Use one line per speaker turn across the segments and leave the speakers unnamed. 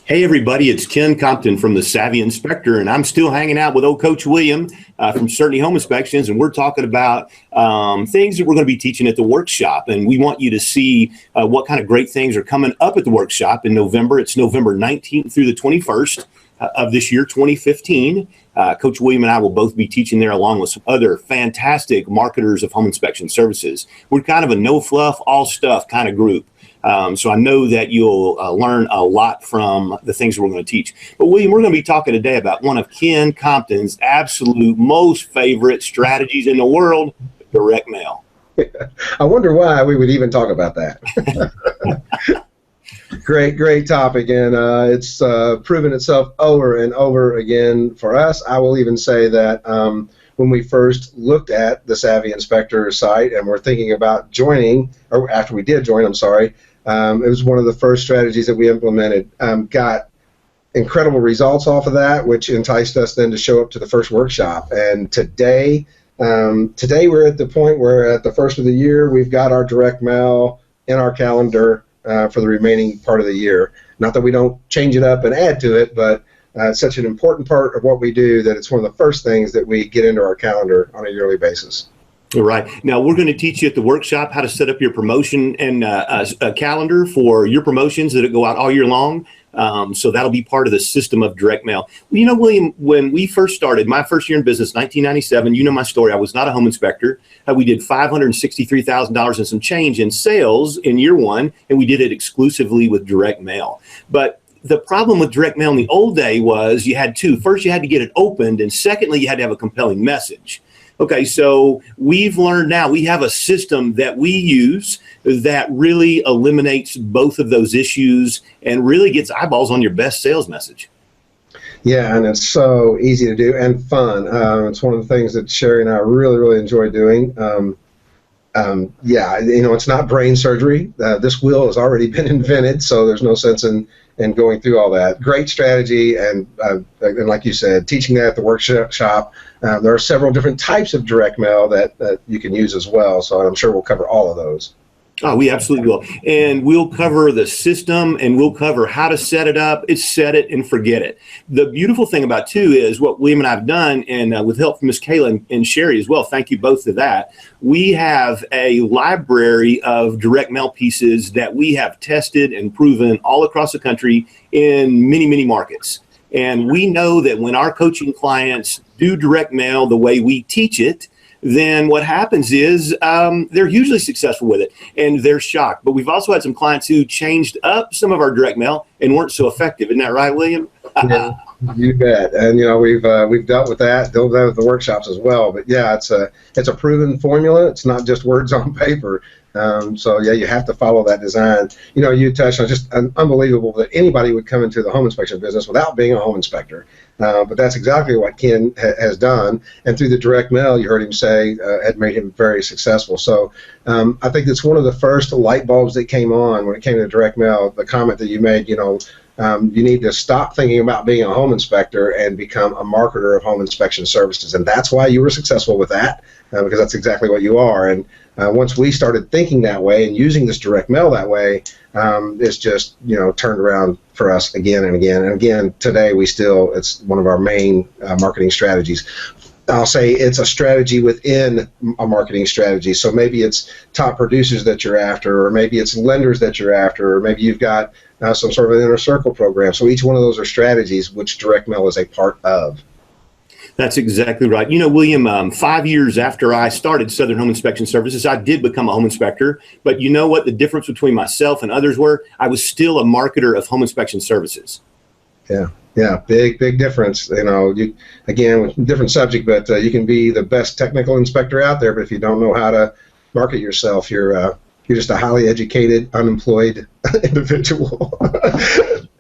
Hey everybody, it's Ken Compton from the Savvy Inspector, and I'm still hanging out with old Coach William from Certainty Home Inspections, and we're talking about things that we're going to be teaching at the workshop. And we want you to see what kind of great things are coming up at the workshop in November. It's November 19th through the 21st of this year, 2015. Coach William and I will both be teaching there along with some other fantastic marketers of home inspection services. We're kind of a no fluff, all stuff kind of group. So I know that you'll learn a lot from the things we're going to teach. But William, we're going to be talking today about one of Ken Compton's absolute most favorite strategies in the world, direct mail.
I wonder why we would even talk about that. Great topic, and it's proven itself over and over again for us. I will even say that when we first looked at the Savvy Inspector site and we're thinking about joining, or after we did join, I'm sorry, it was one of the first strategies that we implemented. Got incredible results off of that, which enticed us then to show up to the first workshop. And today we're at the point where at the first of the year, we've got our direct mail in our calendar for the remaining part of the year. Not that we don't change it up and add to it, but it's such an important part of what we do that it's one of the first things that we get into our calendar on a yearly basis.
All right. Now, we're going to teach you at the workshop how to set up your promotion and a calendar for your promotions that go out all year long. So that'll be part of the system of direct mail. You know, William, when we first started, my first year in business, 1997, you know my story. I was not a home inspector. We did $563,000 and some change in sales in year one, and we did it exclusively with direct mail. But the problem with direct mail in the old day was you had two. First, you had to get it opened, and secondly, you had to have a compelling message. Okay, so we've learned now, we have a system that we use that really eliminates both of those issues and really gets eyeballs on your best sales message.
Yeah, and it's so easy to do and fun. It's one of the things that Sherry and I really enjoy doing. Yeah, you know, it's not brain surgery. This wheel has already been invented, so there's no sense in going through all that. Great strategy, and like you said, teaching that at the workshop. There are several different types of direct mail that you can use as well, so I'm sure we'll cover all of those.
Oh, we absolutely will. And we'll cover the system, and we'll cover how to set it up. It's set it and forget it. The beautiful thing about, too, is what William and I have done, and with help from Ms. Kayla and Sherry as well, thank you both for that, we have a library of direct mail pieces that we have tested and proven all across the country in many markets. And we know that when our coaching clients do direct mail the way we teach it, then what happens is they're hugely successful with it, and they're shocked. But we've also had some clients who changed up some of our direct mail and weren't so effective. Isn't that right, William?
Yeah, you bet. And you know, we've dealt with that with the workshops as well. But yeah, it's a proven formula. It's not just words on paper. So yeah, you have to follow that design. You know, you touched on just unbelievable that anybody would come into the home inspection business without being a home inspector. But that's exactly what Ken has done. And through the direct mail, you heard him say, had made him very successful. So I think it's one of the first light bulbs that came on when it came to direct mail. The comment that you made, you know, you need to stop thinking about being a home inspector and become a marketer of home inspection services. And that's why you were successful with that, because that's exactly what you are. And once we started thinking that way and using this direct mail that way, it's just, you know, turned around for us again and again. And again, today it's one of our main marketing strategies. I'll say it's a strategy within a marketing strategy. So maybe it's top producers that you're after, or maybe it's lenders that you're after, or maybe you've got some sort of an inner circle program. So each one of those are strategies which direct mail is a part of.
That's exactly right. You know, William, 5 years after I started Southern Home Inspection Services, I did become a home inspector. But you know what the difference between myself and others were? I was still a marketer of home inspection services.
Yeah, big difference. You know, again, different subject, but you can be the best technical inspector out there, but if you don't know how to market yourself, you're just a highly educated, unemployed individual.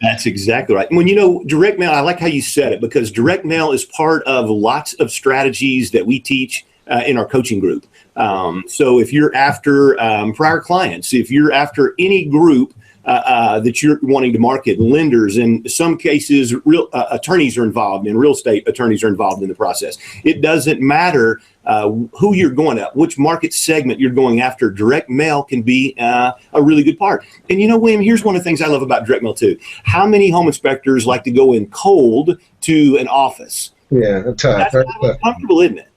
That's exactly right. When you know direct mail, I like how you said it, because direct mail is part of lots of strategies that we teach in our coaching group. So if you're after prior clients, if you're after any group that you're wanting to market, lenders, in some cases, real attorneys are involved, and real estate attorneys are involved in the process. It doesn't matter who you're going at, which market segment you're going after. Direct mail can be a really good part. And you know, William, here's one of the things I love about direct mail too. How many home inspectors like to go in cold to an office?
Yeah, tough.
That's kind of uncomfortable, isn't it?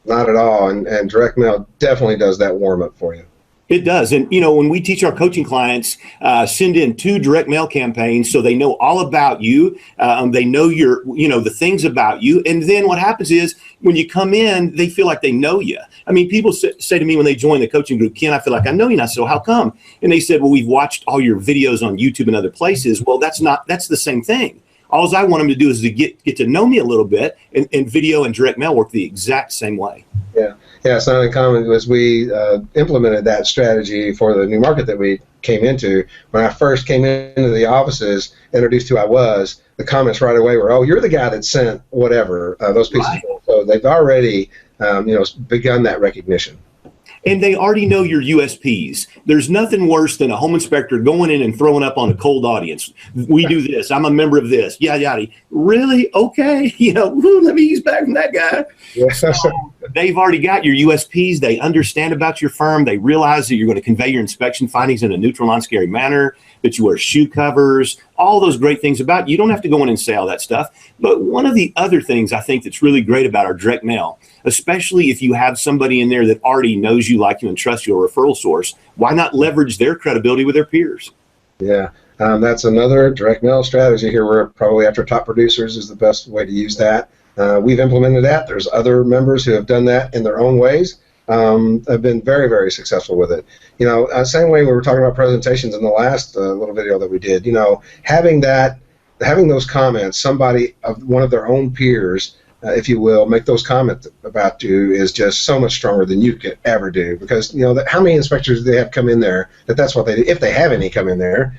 Not at all. And direct mail definitely does that warm up for you.
It does. And, you know, when we teach our coaching clients, send in 2 direct mail campaigns so they know all about you. They know the things about you. And then what happens is when you come in, they feel like they know you. I mean, people say to me when they join the coaching group, Ken, I feel like I know you. And I said, well, how come? And they said, well, we've watched all your videos on YouTube and other places. Well, that's the same thing. All I want them to do is to get to know me a little bit, and video and direct mail work the exact same way.
Yeah, it's not uncommon. As we implemented that strategy for the new market that we came into, when I first came into the offices, introduced who I was, the comments right away were, "Oh, you're the guy that sent whatever those pieces." Right. So they've already, begun that recognition.
And they already know your USPs. There's nothing worse than a home inspector going in and throwing up on a cold audience. We do this. I'm a member of this. Yada, yada. Really? Okay. Let me ease back from that guy. Yeah. So they've already got your USPs. They understand about your firm. They realize that you're going to convey your inspection findings in a neutral, non-scary manner, that you wear shoe covers, all those great things about you. You don't have to go in and say all that stuff. But one of the other things I think that's really great about our direct mail, especially if you have somebody in there that already knows you, like you, and trusts you, a referral source, why not leverage their credibility with their peers?
Yeah, that's another direct mail strategy here. We're probably after top producers is the best way to use that. We've implemented that. There's other members who have done that in their own ways. Have been very, very successful with it. Same way we were talking about presentations in the last little video that we did. Having those comments, somebody of one of their own peers, if you will, make those comments about you is just so much stronger than you could ever do. Because how many inspectors do they have come in there that's what they do, if they have any come in there,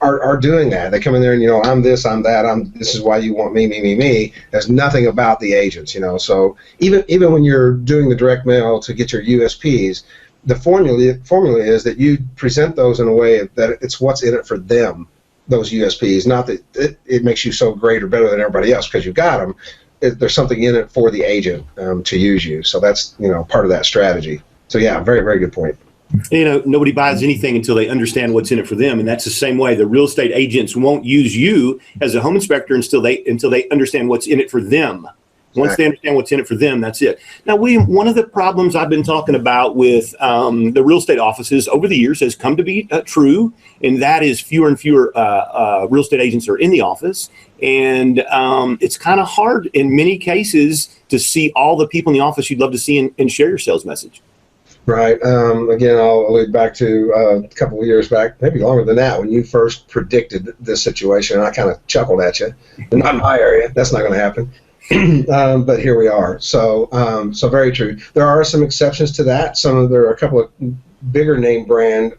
are doing that. They come in there and I'm this, I'm that, this is why you want me. There's nothing about the agents, So even when you're doing the direct mail to get your USPs, the formula is that you present those in a way that it's what's in it for them, those USPs. Not that it makes you so great or better than everybody else because you got them. There's something in it for the agent to use you. So that's part of that strategy. So yeah, very, very good point.
Nobody buys anything until they understand what's in it for them, and that's the same way. The real estate agents won't use you as a home inspector until they understand what's in it for them. Once they understand what's in it for them, that's it. Now, William, one of the problems I've been talking about with the real estate offices over the years has come to be true, and that is fewer and fewer real estate agents are in the office, and it's kind of hard in many cases to see all the people in the office you'd love to see and share your sales message.
Right. Again, I'll allude back to a couple of years back, maybe longer than that, when you first predicted this situation, and I kind of chuckled at you. Not in my area. That's not going to happen. But here we are. So very true. There are some exceptions to that. There are a couple of bigger name brand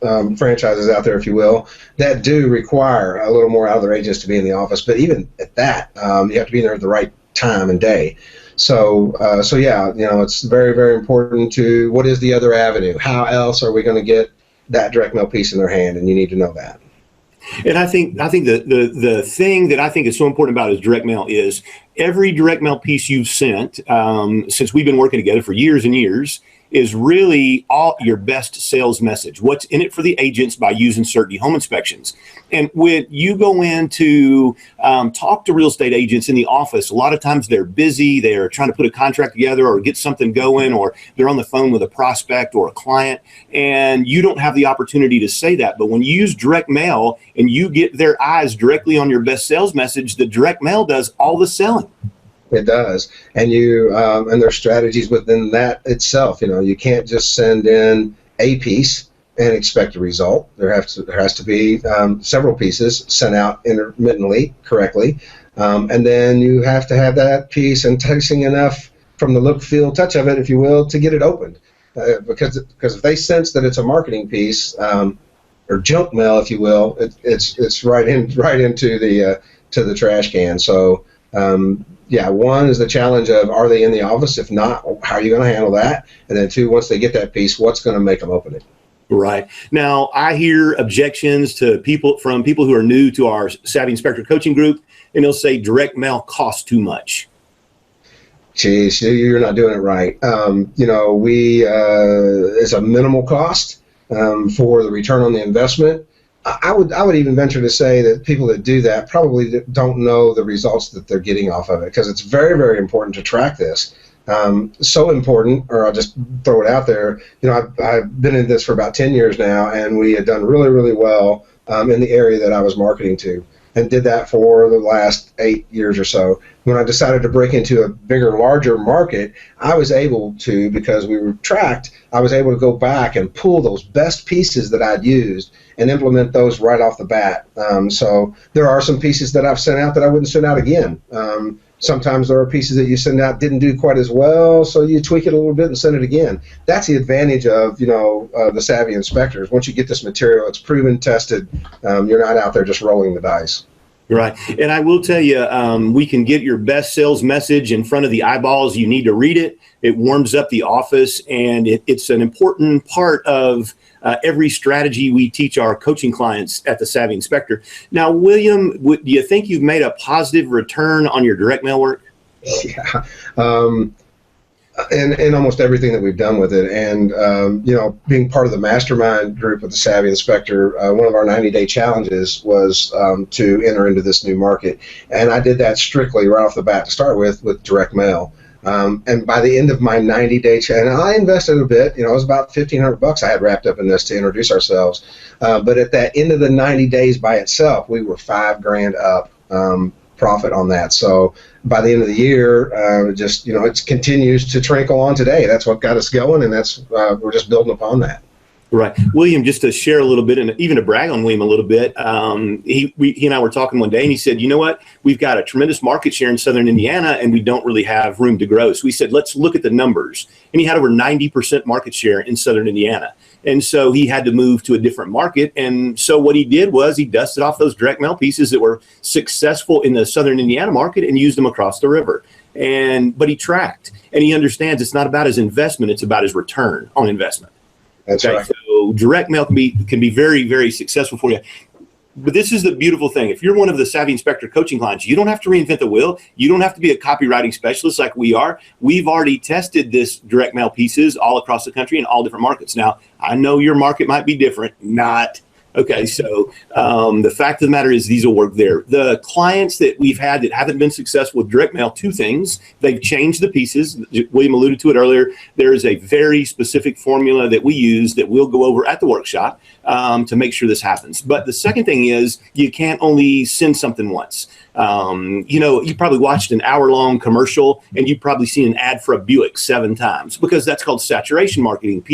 franchises out there, if you will, that do require a little more out of their agents to be in the office. But even at that, you have to be there at the right time and day. So yeah, it's very, very important to what is the other avenue? How else are we going to get that direct mail piece in their hand? And you need to know that.
And I think the thing that I think is so important about is direct mail is every direct mail piece you've sent since we've been working together for years and years is really all your best sales message. What's in it for the agents by using Certainty Home Inspections. And when you go in to talk to real estate agents in the office, a lot of times they're busy, they're trying to put a contract together or get something going, or they're on the phone with a prospect or a client, and you don't have the opportunity to say that. But when you use direct mail and you get their eyes directly on your best sales message, the direct mail does all the selling.
It does, and and there's strategies within that itself. You can't just send in a piece and expect a result. There has to be several pieces sent out intermittently, correctly, and then you have to have that piece enticing enough from the look, feel, touch of it, if you will, to get it opened. Because if they sense that it's a marketing piece or junk mail, if you will, it's right into the trash can. So. Yeah, one is the challenge of, are they in the office? If not, how are you going to handle that? And then two, once they get that piece, what's going to make them open it?
Right. Now, I hear objections to people who are new to our Savvy Inspector coaching group, and they'll say direct mail costs too much.
Geez, you're not doing it right. It's a minimal cost for the return on the investment. I would even venture to say that people that do that probably don't know the results that they're getting off of it, because it's very, very important to track this. So important, or I'll just throw it out there. I've been in this for about 10 years now, and we had done really, really well in the area that I was marketing to, and did that for the last 8 years or so. When I decided to break into a bigger, larger market, I was able to, because we were tracked, I was able to go back and pull those best pieces that I'd used and implement those right off the bat. So there are some pieces that I've sent out that I wouldn't send out again. Sometimes there are pieces that you send out didn't do quite as well, so you tweak it a little bit and send it again. That's the advantage of the Savvy Inspectors. Once you get this material, it's proven, tested. You're not out there just rolling the dice.
Right. And I will tell you, we can get your best sales message in front of the eyeballs. You need to read it. It warms up the office, and it's an important part of every strategy we teach our coaching clients at the Savvy Inspector. Now, William, do you think you've made a positive return on your direct mail work?
Yeah. And almost everything that we've done with it. And, being part of the mastermind group with the Savvy Inspector, one of our 90-day challenges was to enter into this new market. And I did that strictly right off the bat to start with direct mail. And by the end of my 90-day challenge, and I invested a bit, it was about $1,500 I had wrapped up in this to introduce ourselves. But at that end of the 90 days by itself, we were $5,000 up profit on that. So by the end of the year, it continues to trickle on today. That's what got us going, and that's we're just building upon that.
Right. William, just to share a little bit, and even to brag on William a little bit, he and I were talking one day, and he said, you know what, we've got a tremendous market share in Southern Indiana, and we don't really have room to grow. So we said, let's look at the numbers. And he had over 90% market share in Southern Indiana. And so he had to move to a different market. And so what he did was he dusted off those direct mail pieces that were successful in the Southern Indiana market and used them across the river. But he tracked, and he understands it's not about his investment, it's about his return on investment.
That's right.
So direct mail can be very, very successful for you. But this is the beautiful thing. If you're one of the Savvy Inspector coaching clients, you don't have to reinvent the wheel. You don't have to be a copywriting specialist like we are. We've already tested this direct mail pieces all across the country in all different markets. Now, I know your market might be different. Not. Okay, so the fact of the matter is these will work there. The clients that we've had that haven't been successful with direct mail, two things. They've changed the pieces. William alluded to it earlier. There is a very specific formula that we use that we'll go over at the workshop to make sure this happens. But the second thing is you can't only send something once. You probably watched an hour-long commercial, and you've probably seen an ad for a Buick 7 times, because that's called saturation marketing.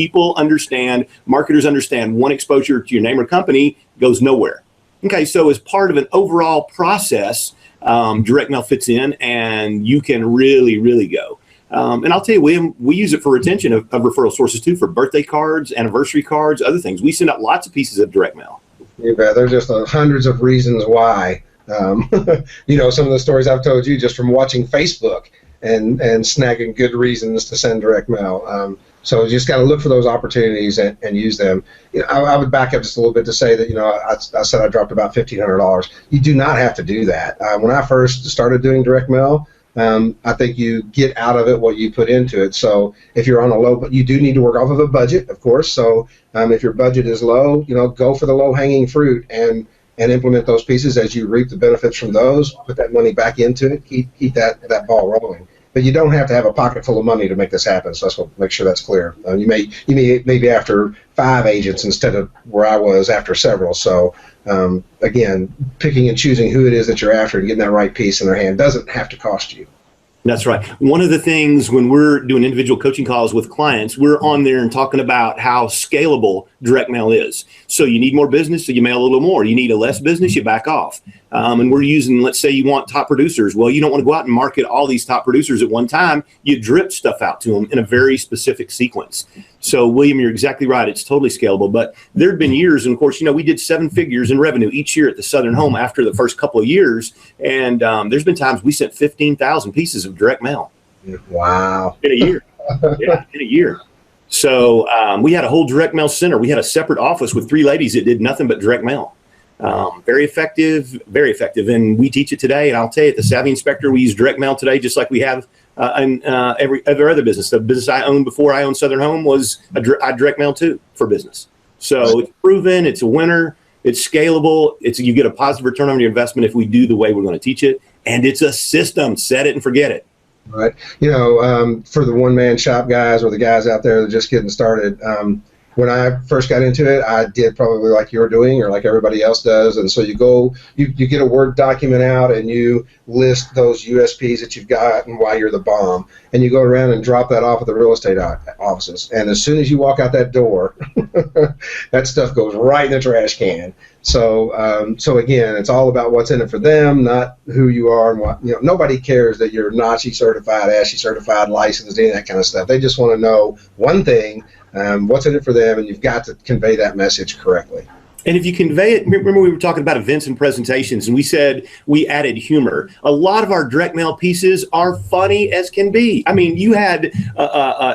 Marketers understand one exposure to your name or company goes nowhere. Okay, so as part of an overall process, direct mail fits in, and you can really, really go. And I'll tell you, William, we use it for retention of referral sources too, for birthday cards, anniversary cards, other things. We send out lots of pieces of direct mail.
You bet. There's just hundreds of reasons why. Some of the stories I've told you just from watching Facebook and snagging good reasons to send direct mail. So you just got to look for those opportunities and use them. I would back up just a little bit to say that, I said I dropped about $1,500. You do not have to do that. When I first started doing direct mail, I think you get out of it what you put into it. So if you're on a low, but you do need to work off of a budget, of course. So if your budget is low, go for the low-hanging fruit and implement those pieces. As you reap the benefits from those, put that money back into it, keep that ball rolling. But you don't have to have a pocket full of money to make this happen. So let's make sure that's clear. You may be after 5 agents instead of where I was after several. So again, picking and choosing who it is that you're after and getting that right piece in their hand doesn't have to cost you.
That's right. One of the things when we're doing individual coaching calls with clients, we're on there and talking about how scalable direct mail is. So you need more business, so you mail a little more. You need a less business, you back off. And we're using, let's say you want top producers. Well, you don't want to go out and market all these top producers at one time. You drip stuff out to them in a very specific sequence. So, William, you're exactly right. It's totally scalable. But there have been years, and of course, we did 7 figures in revenue each year at the Southern Home after the first couple of years. And there's been times we sent 15,000 pieces of direct mail.
Wow.
In a year. Yeah, in a year. So we had a whole direct mail center. We had a separate office with 3 ladies that did nothing but direct mail. Very effective, very effective. And we teach it today. And I'll tell you, at the Savvy Inspector, we use direct mail today, just like we have in every other business. The business I owned before I owned Southern Home was I direct mail too for business. So it's proven, it's a winner, it's scalable. You get a positive return on your investment if we do the way we're going to teach it. And it's a system. Set it and forget it.
Right. For the one-man shop guys or the guys out there that are just getting started, when I first got into it, I did probably like you're doing or like everybody else does. And so you get a Word document out and you list those USPs that you've got and why you're the bomb. And you go around and drop that off at the real estate offices. And as soon as you walk out that door, that stuff goes right in the trash can. So again, it's all about what's in it for them, not who you are and what. Nobody cares that you're NACHI certified, ASHI certified, licensed, any of that kind of stuff. They just want to know one thing. What's in it for them, and you've got to convey that message correctly. And
if you convey it, remember we were talking about events and presentations, and we said we added humor. A lot of our direct mail pieces are funny as can be. I mean, you had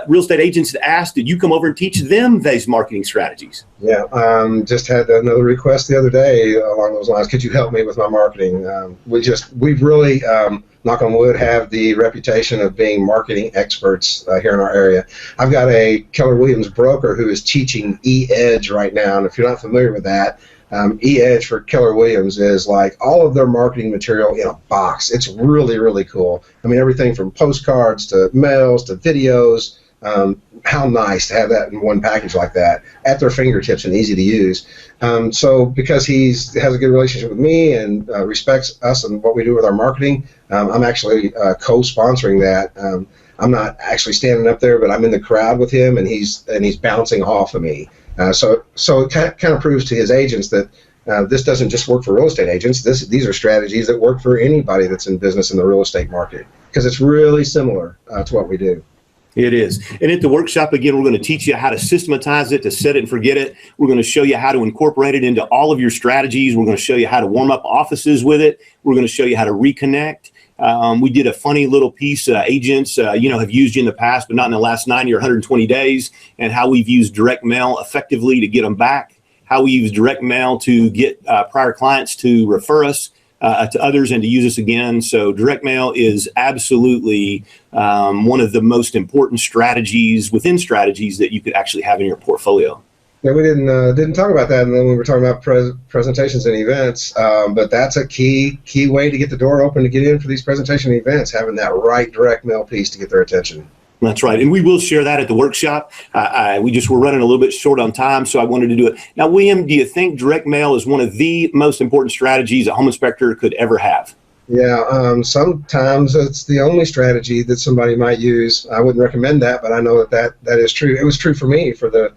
real estate agents that asked, did you come over and teach them these marketing strategies?
Yeah, just had another request the other day along those lines. Could you help me with my marketing? We've really, knock on wood, have the reputation of being marketing experts here in our area. I've got a Keller Williams broker who is teaching E-Edge right now, and if you're not familiar with that, E-Edge for Keller Williams is like all of their marketing material in a box. It's really, really cool. I mean, everything from postcards to mails to videos. How nice to have that in one package like that at their fingertips and easy to use. So because he has a good relationship with me and respects us and what we do with our marketing, I'm actually co-sponsoring that. I'm not actually standing up there, but I'm in the crowd with him, and he's bouncing off of me. So it kind of proves to his agents that this doesn't just work for real estate agents. These are strategies that work for anybody that's in business in the real estate market, because it's really similar to what we do.
It is. And at the workshop, again, we're going to teach you how to systematize it, to set it and forget it. We're going to show you how to incorporate it into all of your strategies. We're going to show you how to warm up offices with it. We're going to show you how to reconnect. We did a funny little piece, agents, have used you in the past, but not in the last 90 or 120 days, and how we've used direct mail effectively to get them back, how we use direct mail to get prior clients to refer us to others and to use us again. So direct mail is absolutely one of the most important strategies within strategies that you could actually have in your portfolio.
Yeah, we didn't talk about that, and then we were talking about presentations and events. But that's a key way to get the door open to get in for these presentation events, having that right direct mail piece to get their attention.
That's right. And we will share that at the workshop. We're running a little bit short on time, so I wanted to do it. Now, William, do you think direct mail is one of the most important strategies a home inspector could ever have?
Yeah, sometimes it's the only strategy that somebody might use. I wouldn't recommend that, but I know that is true. It was true for me for the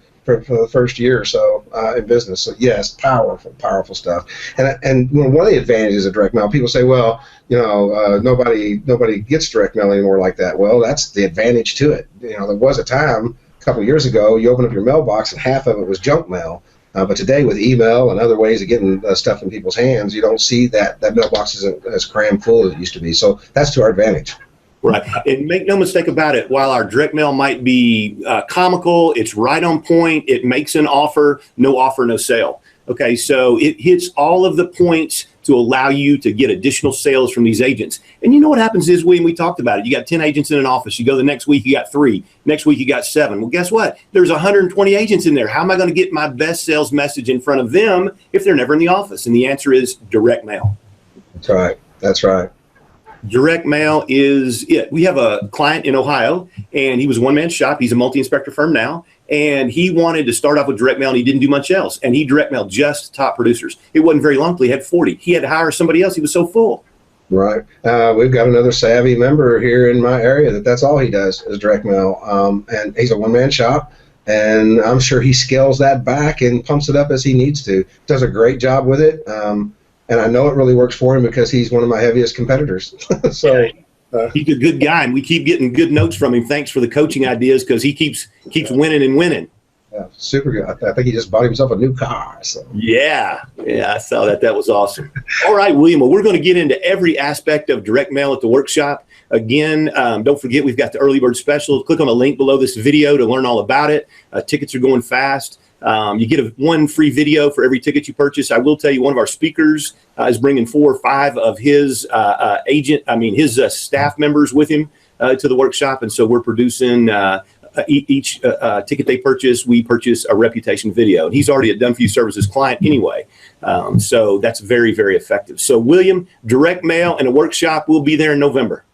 first year or so in business. So yes, powerful stuff. And one of the advantages of direct mail, people say, well, nobody gets direct mail anymore like that. Well, that's the advantage to it. There was a time a couple of years ago, you open up your mailbox and half of it was junk mail. But today, with email and other ways of getting stuff in people's hands, you don't see that mailbox isn't as crammed full as it used to be. So that's to our advantage.
Right. And make no mistake about it, while our direct mail might be comical, it's right on point. It makes an offer, no sale. Okay, so it hits all of the points to allow you to get additional sales from these agents. And you know what happens is, we talked about it. You got 10 agents in an office. You go the next week, you got 3. Next week, you got 7. Well, guess what? There's 120 agents in there. How am I going to get my best sales message in front of them if they're never in the office? And the answer is direct mail.
That's right.
Direct mail is it. We have a client in Ohio, and he was a one-man shop. He's a multi-inspector firm now, and he wanted to start off with direct mail, and he didn't do much else. And he direct mailed just top producers. It wasn't very long till he had 40. He had to hire somebody else. He was so full.
Right. We've got another savvy member here in my area that's all he does is direct mail. And he's a one-man shop, and I'm sure he scales that back and pumps it up as he needs to. Does a great job with it. And I know it really works for him because he's one of my heaviest competitors. So
he's a good guy, and we keep getting good notes from him. Thanks for the coaching ideas, because he keeps winning and winning.
super good. I think he just bought himself a new car. So
Yeah, I saw that. That was awesome. All right, William. Well, we're going to get into every aspect of direct mail at the workshop. Again, don't forget we've got the early bird special. Click on the link below this video to learn all about it. Tickets are going fast. You get one free video for every ticket you purchase. I will tell you, one of our speakers is bringing 4 or 5 of his staff members with him to the workshop, and so we're producing. Each ticket they purchase, we purchase a reputation video. And he's already a Done For You Services client anyway. So that's very, very effective. So William, direct mail and a workshop, will be there in November.